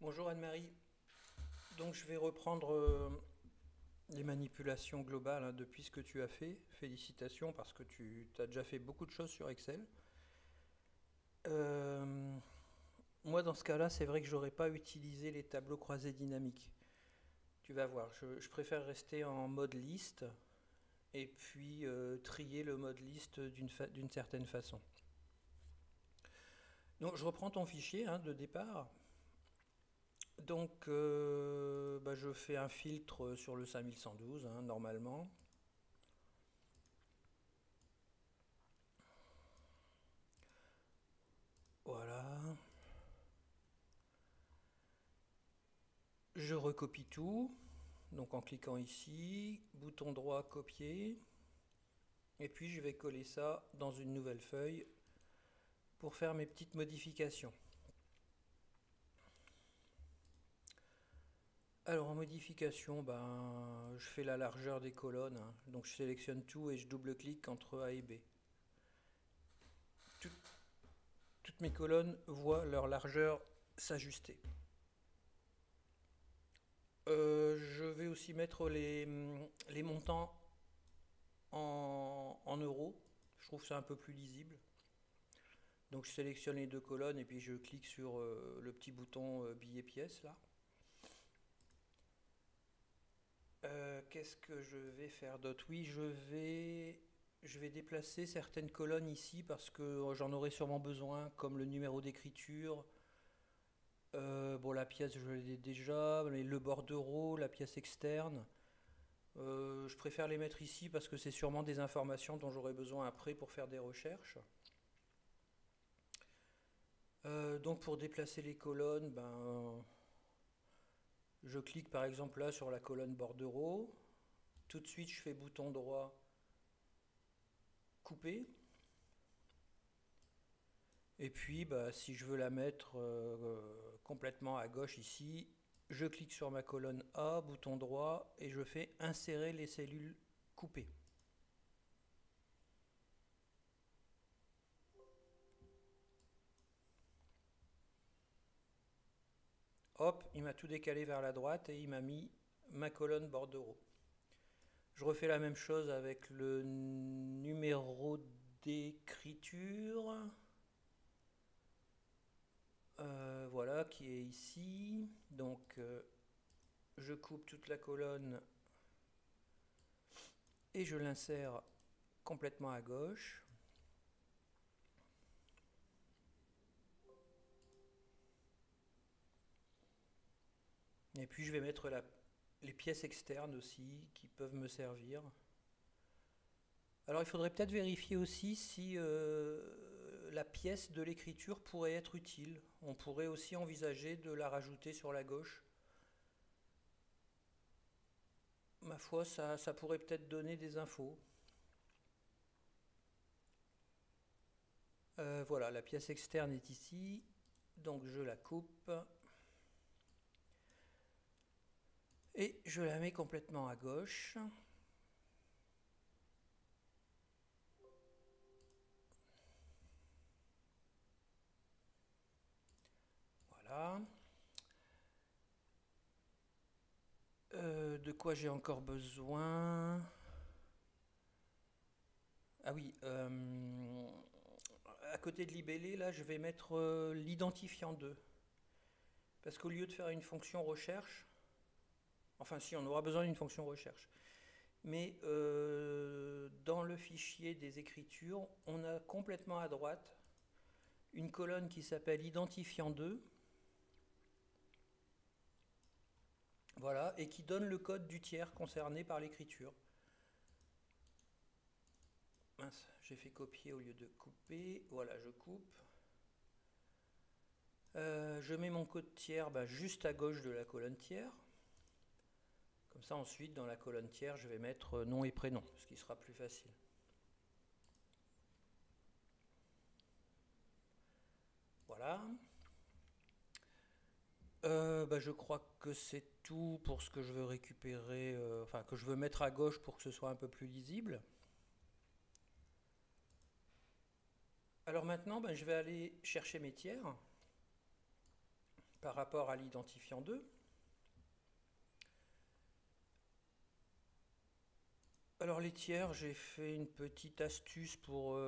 Bonjour Anne-Marie. Donc je vais reprendre les manipulations globales hein, depuis ce que tu as fait. Félicitations parce que tu as déjà fait beaucoup de choses sur Excel. Euh, Moi dans ce cas-là, c'est vrai que j'aurais pas utilisé les tableaux croisés dynamiques. Tu vas voir, je préfère rester en mode liste et puis trier le mode liste d'une certaine façon. Donc je reprends ton fichier hein, de départ. Donc je fais un filtre sur le 5112 hein, normalement. Voilà. Je recopie tout, donc en cliquant ici, bouton droit copier, et puis je vais coller ça dans une nouvelle feuille pour faire mes petites modifications. Alors en modification, je fais la largeur des colonnes, hein. Donc je sélectionne tout et je double-clique entre A et B. Tout- Toutes mes colonnes voient leur largeur s'ajuster. Je vais aussi mettre les montants en euros. Je trouve ça un peu plus lisible. Donc je sélectionne les deux colonnes et puis je clique sur le petit bouton billet pièce là. Qu'est-ce que je vais faire d'autre? Oui, je vais déplacer certaines colonnes ici parce que j'en aurai sûrement besoin, comme le numéro d'écriture. Bon, la pièce, je l'ai déjà, mais le bordereau, la pièce externe. Je préfère les mettre ici parce que c'est sûrement des informations dont j'aurai besoin après pour faire des recherches. Donc pour déplacer les colonnes, je clique par exemple là sur la colonne bordereau. Tout de suite, je fais bouton droit, couper. Et puis, si je veux la mettre complètement à gauche ici, je clique sur ma colonne A, bouton droit, et je fais insérer les cellules coupées. Hop, il m'a tout décalé vers la droite et il m'a mis ma colonne bordereau. Je refais la même chose avec le numéro d'écriture. Voilà, qui est ici. Donc, je coupe toute la colonne et je l'insère complètement à gauche. Et puis je vais mettre les pièces externes aussi qui peuvent me servir. Alors il faudrait peut-être vérifier aussi si la pièce de l'écriture pourrait être utile. On pourrait aussi envisager de la rajouter sur la gauche. Ma foi, ça pourrait peut-être donner des infos. Voilà, la pièce externe est ici. Donc je la coupe. Et je la mets complètement à gauche. Voilà. De quoi j'ai encore besoin? Ah oui, à côté de libellé, là, je vais mettre l'identifiant 2. Parce qu'au lieu de faire une fonction recherche, enfin si, on aura besoin d'une fonction recherche. Mais dans le fichier des écritures, on a complètement à droite une colonne qui s'appelle identifiant 2. Voilà, et qui donne le code du tiers concerné par l'écriture. Mince, j'ai fait copier au lieu de couper. Voilà, je coupe. Je mets mon code tiers juste à gauche de la colonne tiers. Comme ça, ensuite, dans la colonne tiers, je vais mettre nom et prénom, ce qui sera plus facile. Voilà. Je crois que c'est tout pour ce que je veux récupérer, enfin que je veux mettre à gauche pour que ce soit un peu plus lisible. Alors maintenant, je vais aller chercher mes tiers, par rapport à l'identifiant 2. Alors les tiers, j'ai fait une petite astuce pour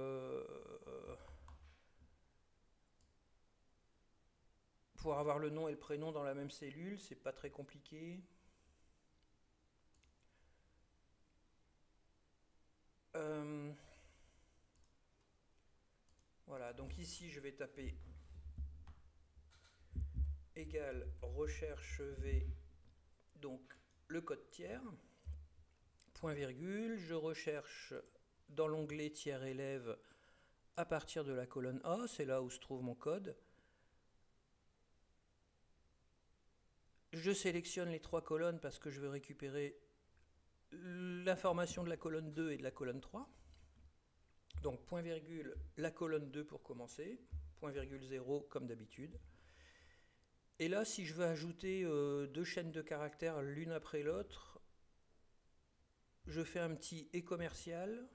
avoir le nom et le prénom dans la même cellule, c'est pas très compliqué. Voilà, donc ici je vais taper égale recherche V, donc le code tiers, point virgule, je recherche dans l'onglet tiers élève à partir de la colonne A, c'est là où se trouve mon code. Je sélectionne les 3 colonnes parce que je veux récupérer l'information de la colonne 2 et de la colonne 3. Donc point virgule la colonne 2 pour commencer, point virgule 0 comme d'habitude. Et là, si je veux ajouter 2 chaînes de caractères l'une après l'autre, je fais un petit et commercial,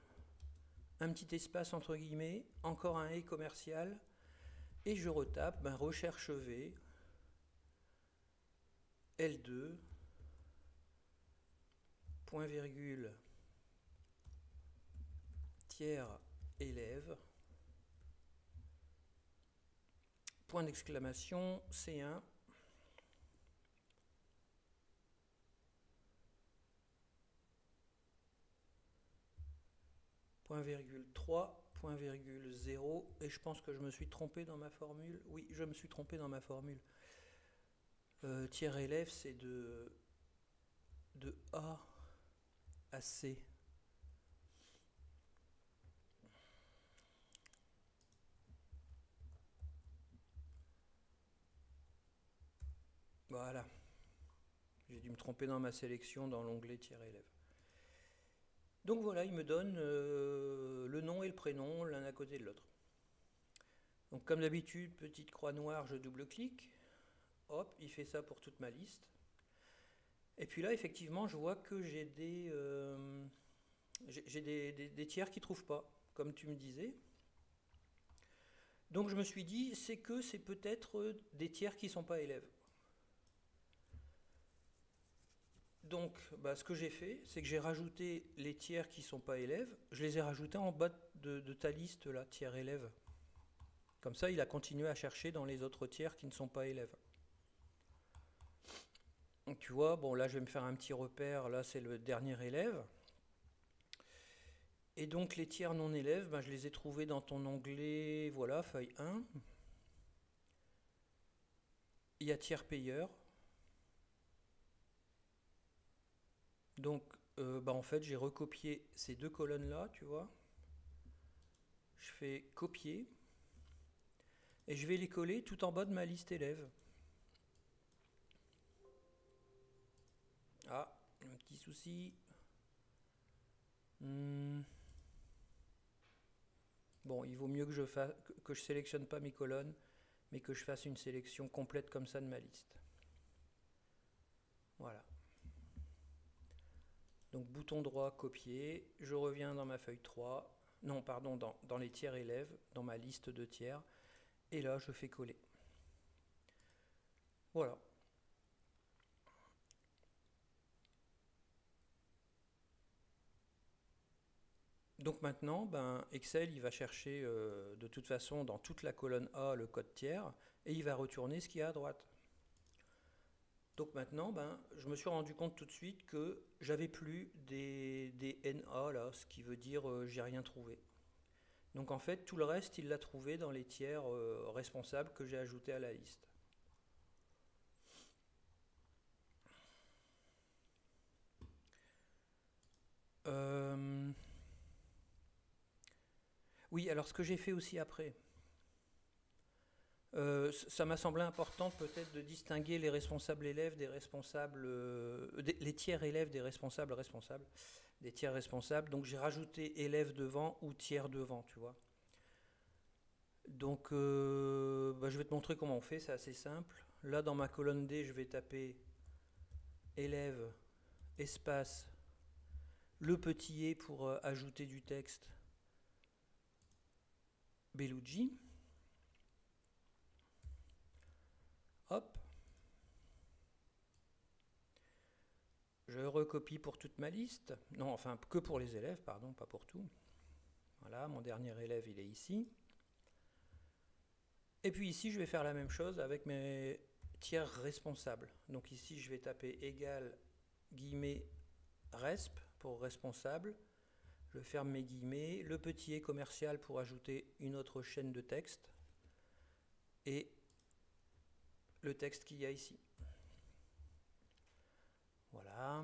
un petit espace entre guillemets, encore un et commercial, et je retape recherche V, L2, point virgule, tiers élève, point d'exclamation, C1, point virgule 3, point virgule 0, et je pense que je me suis trompé dans ma formule. Oui, je me suis trompé dans ma formule. Tiers élève, c'est de A à C. Voilà. J'ai dû me tromper dans ma sélection dans l'onglet tiers élève. Donc voilà, il me donne le nom et le prénom l'un à côté de l'autre. Donc comme d'habitude, petite croix noire, je double-clique. Hop, il fait ça pour toute ma liste. Et puis là, effectivement, je vois que j'ai des tiers qui ne trouvent pas, comme tu me disais. Donc je me suis dit, c'est peut-être des tiers qui ne sont pas élèves. Donc ce que j'ai fait, c'est que j'ai rajouté les tiers qui ne sont pas élèves, je les ai rajoutés en bas de ta liste, là, tiers élèves. Comme ça, il a continué à chercher dans les autres tiers qui ne sont pas élèves. Donc tu vois, bon là je vais me faire un petit repère, là c'est le dernier élève. Et donc les tiers non élèves, je les ai trouvés dans ton onglet, voilà, feuille 1. Il y a tiers payeur. Donc en fait j'ai recopié ces 2 colonnes là, tu vois. Je fais copier. Et je vais les coller tout en bas de ma liste élève. Ah, un petit souci. Bon, il vaut mieux que je sélectionne pas mes colonnes, mais que je fasse une sélection complète comme ça de ma liste. Voilà. Donc bouton droit, copier. Je reviens dans ma feuille 3. Non, pardon, dans les tiers élèves, dans ma liste de tiers. Et là, je fais coller. Voilà. Donc maintenant, Excel, il va chercher de toute façon dans toute la colonne A le code tiers et il va retourner ce qu'il y a à droite. Donc maintenant, je me suis rendu compte tout de suite que j'avais plus des NA là, ce qui veut dire j'ai rien trouvé. Donc en fait, tout le reste, il l'a trouvé dans les tiers responsables que j'ai ajoutés à la liste. Oui, alors ce que j'ai fait aussi après, ça m'a semblé important peut-être de distinguer les responsables élèves des responsables, les tiers élèves des responsables responsables, des tiers responsables. Donc j'ai rajouté élèves devant ou tiers devant, tu vois. Donc je vais te montrer comment on fait, c'est assez simple. Là dans ma colonne D, je vais taper élève, espace, le petit et pour ajouter du texte, Bellucci. Hop. Je recopie pour toute ma liste. Non, enfin, que pour les élèves, pardon, pas pour tout. Voilà, mon dernier élève, il est ici. Et puis ici, je vais faire la même chose avec mes tiers responsables. Donc ici, je vais taper égal guillemets resp pour responsable. Je ferme mes guillemets. Le petit est commercial pour ajouter une autre chaîne de texte. Et le texte qu'il y a ici. Voilà.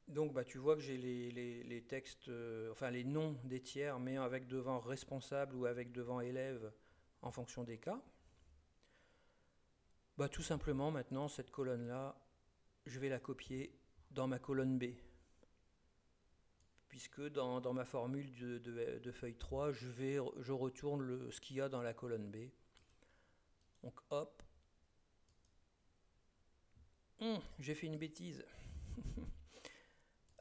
Donc bah, tu vois que j'ai les textes, enfin les noms des tiers, mais avec devant responsable ou avec devant élève en fonction des cas. Bah, tout simplement maintenant cette colonne-là, je vais la copier dans ma colonne B. Puisque dans ma formule de feuille 3, je retourne ce qu'il y a dans la colonne B. Donc hop. J'ai fait une bêtise.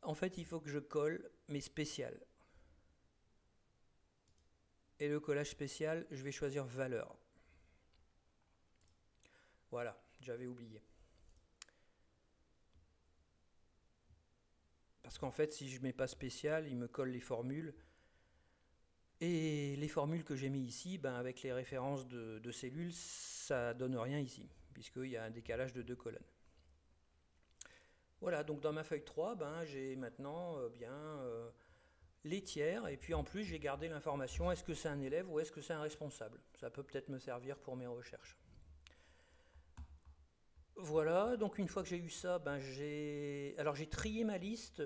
En fait, il faut que je colle mes spéciales. Et le collage spécial, je vais choisir valeur. Voilà, j'avais oublié. Parce qu'en fait, si je ne mets pas spécial, il me colle les formules. Et les formules que j'ai mis ici, ben, avec les références de cellules, ça donne rien ici, puisqu'il y a un décalage de 2 colonnes. Voilà, donc dans ma feuille 3, ben, j'ai maintenant les tiers, et puis en plus j'ai gardé l'information, est-ce que c'est un élève ou est-ce que c'est un responsable. Ça peut peut-être me servir pour mes recherches. Voilà, donc une fois que j'ai eu ça, ben j'ai trié ma liste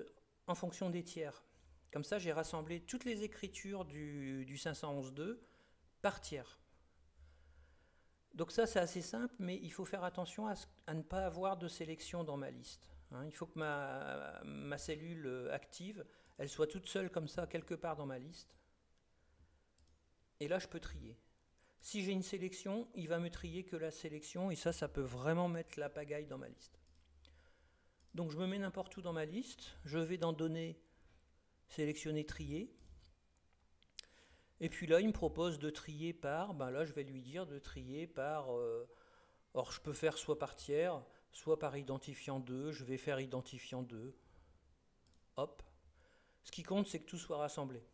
en fonction des tiers. Comme ça, j'ai rassemblé toutes les écritures du 511.2 par tiers. Donc ça, c'est assez simple, mais il faut faire attention à ne pas avoir de sélection dans ma liste. Il faut que ma cellule active, elle soit toute seule comme ça, quelque part dans ma liste. Et là, je peux trier. Si j'ai une sélection, il va me trier que la sélection, et ça peut vraiment mettre la pagaille dans ma liste. Donc je me mets n'importe où dans ma liste, je vais dans Données, sélectionner Trier, et puis là il me propose de trier par, ben là je vais lui dire de trier par, or je peux faire soit par tiers, soit par identifiant 2, je vais faire identifiant 2, hop. Ce qui compte c'est que tout soit rassemblé.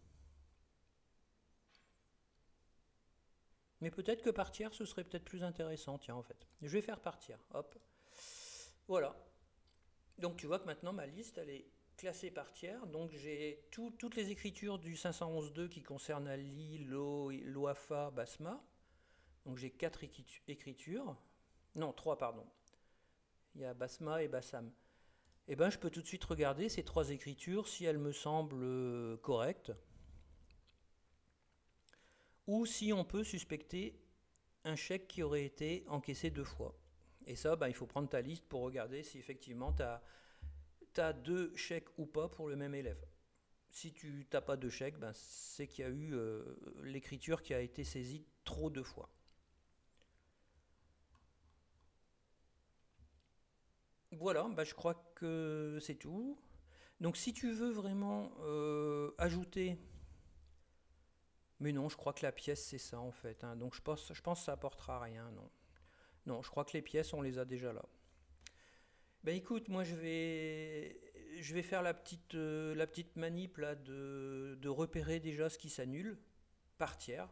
Mais peut-être que par tiers, ce serait peut-être plus intéressant, tiens, en fait. Je vais faire par tiers, hop. Voilà. Donc tu vois que maintenant, ma liste, elle est classée par tiers. Donc j'ai toutes les écritures du 511.2 qui concernent Ali, Lo, Loafa, Basma. Donc j'ai 4 écritures. Non, 3, pardon. Il y a Basma et Bassam. Et ben je peux tout de suite regarder ces 3 écritures si elles me semblent correctes. Ou si on peut suspecter un chèque qui aurait été encaissé 2 fois. Et ça, ben, il faut prendre ta liste pour regarder si effectivement tu as 2 chèques ou pas pour le même élève. Si tu n'as pas de chèque, ben, c'est qu'il y a eu l'écriture qui a été saisie trop de fois. Voilà, ben, je crois que c'est tout. Donc si tu veux vraiment ajouter... Mais non, je crois que la pièce c'est ça en fait. Donc je pense que ça apportera rien, non. Non, je crois que les pièces on les a déjà là. Ben écoute, moi je vais faire la petite manip là de repérer déjà ce qui s'annule par tiers.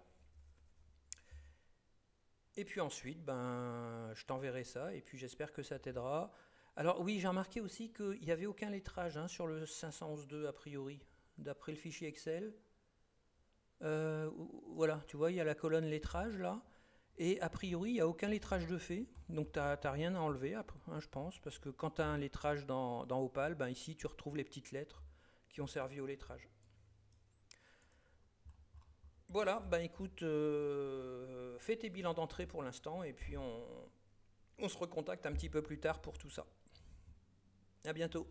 Et puis ensuite, ben je t'enverrai ça et puis j'espère que ça t'aidera. Alors oui, j'ai remarqué aussi qu'il n'y avait aucun lettrage sur le 511.2 a priori, d'après le fichier Excel. Voilà, tu vois, il y a la colonne lettrage là. Et a priori, il n'y a aucun lettrage de fait, donc tu n'as rien à enlever, je pense, parce que quand tu as un lettrage dans Opal, ben ici tu retrouves les petites lettres qui ont servi au lettrage. Voilà, ben écoute, fais tes bilans d'entrée pour l'instant, et puis on se recontacte un petit peu plus tard pour tout ça. À bientôt.